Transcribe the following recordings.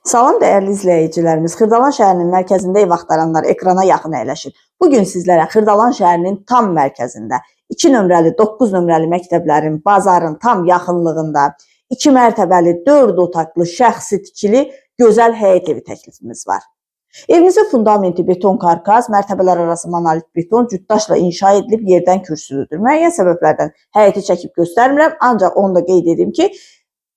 Salam dəyərli izləyicilərimiz, Xırdalan şəhərinin mərkəzində ev axtaranlar ekrana yaxın əyləşir. Bugün sizlərə Xırdalan şəhərinin tam mərkəzində 2 nömrəli, 9 nömrəli məktəblərin, bazarın tam yaxınlığında 2 mərtəbəli, 4 otaqlı, şəxsi tikili gözəl həyət evi təklifimiz var. Evimizin fundamenti beton karkaz, mərtəbələr arası monolit beton cütdaşla inşa edilib yerdən kürsülüdür. Müəyyən səbəblərdən həyəti çəkib göstərmirəm, ancaq onu da qeyd edim ki,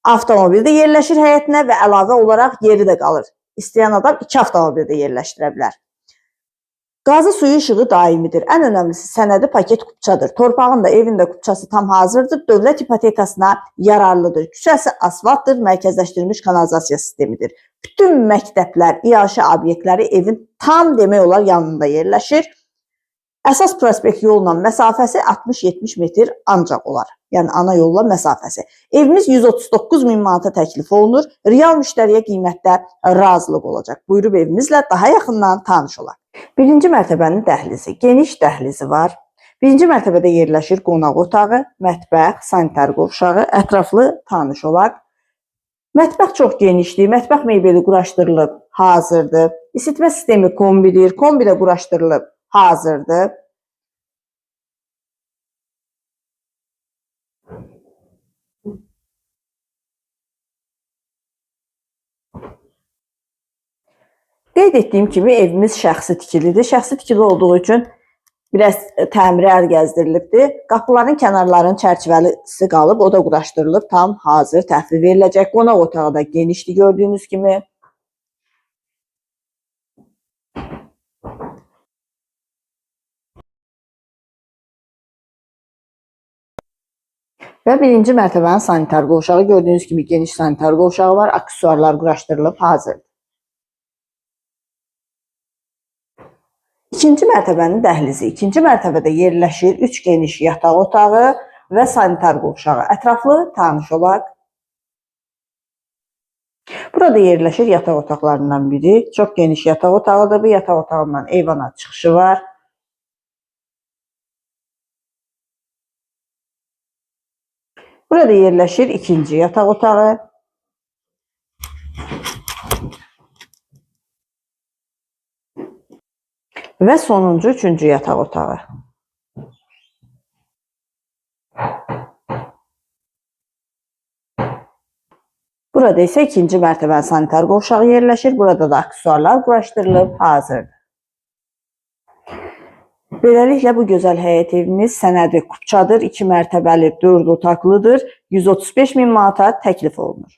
avtomobil də yerləşir həyətinə və əlavə olaraq yeri də qalır. İstəyən adam 2 avtomobil də yerləşdirə bilər. Qazı suyu işığı daimidir. Ən önəmlisi sənədi paket kupçadır. Torpağın da evin də kupçası tam hazırdır. Dövlət hipotekasına yararlıdır. Küçəsi asfaltdır, mərkəzləşdirilmiş kanalizasiya sistemidir. Bütün məktəblər, iaşə obyektləri evin tam demək olar yanında yerləşir. Əsas prospekt yolla məsafəsi 60-70 metr ancaq olar. Yəni ana yolla məsafəsi. Evimiz 139 min manata təklif olunur. Real müştəriyə qiymətdə razılıq olacaq. Buyurub evimizlə daha yaxından tanış olaq. Birinci mərtəbənin dəhlizi, geniş dəhlizi var. Birinci mərtəbədə yerləşir qonaq otağı, mətbəx, sanitar qovşağı, ətraflı tanış olaq. Mətbəx çox genişdir, mətbəx mebeli quraşdırılıb, hazırdır. İsitmə sistemi kombidir, kombi də quraşdırılıb, hazırdır. Qeyd etdiyim kimi evimiz şəxsi tikilidir. Şəxsi tikili olduğu üçün biraz təmirə əl gəzdirilibdir. Qapıların kənarların çərçivəlisi qalıb, o da quraşdırılıb, tam hazır təhvil veriləcək. Qonaq otağı da genişdir gördüyünüz kimi. Və birinci mərtəbənin sanitar qovşağı gördüyünüz kimi geniş sanitar qovşağı var. Aksesuarlar quraşdırılıb, hazırdır. İkinci mərtəbənin dəhlizi. İkinci mərtəbədə yerləşir 3 geniş yataq otağı və sanitar qovşağı. Ətraflı tanış olaq. Burada yerləşir yataq otaqlarından biri. Çox geniş yataq otağıdır. Bu yataq otağından eyvana çıxışı var. Burada yerləşir ikinci yataq otağı. Və sonuncu, üçüncü yataq otağı. Burada isə ikinci mərtəbənin sanitar qovşağı yerləşir. Burada da aksesuarlar quraşdırılıb, hazırdır. Beləliklə, bu gözəl həyət evimiz sənədi kupçadır, 2 mərtəbəli, 4 otaqlıdır, 135 min manata təklif olunur.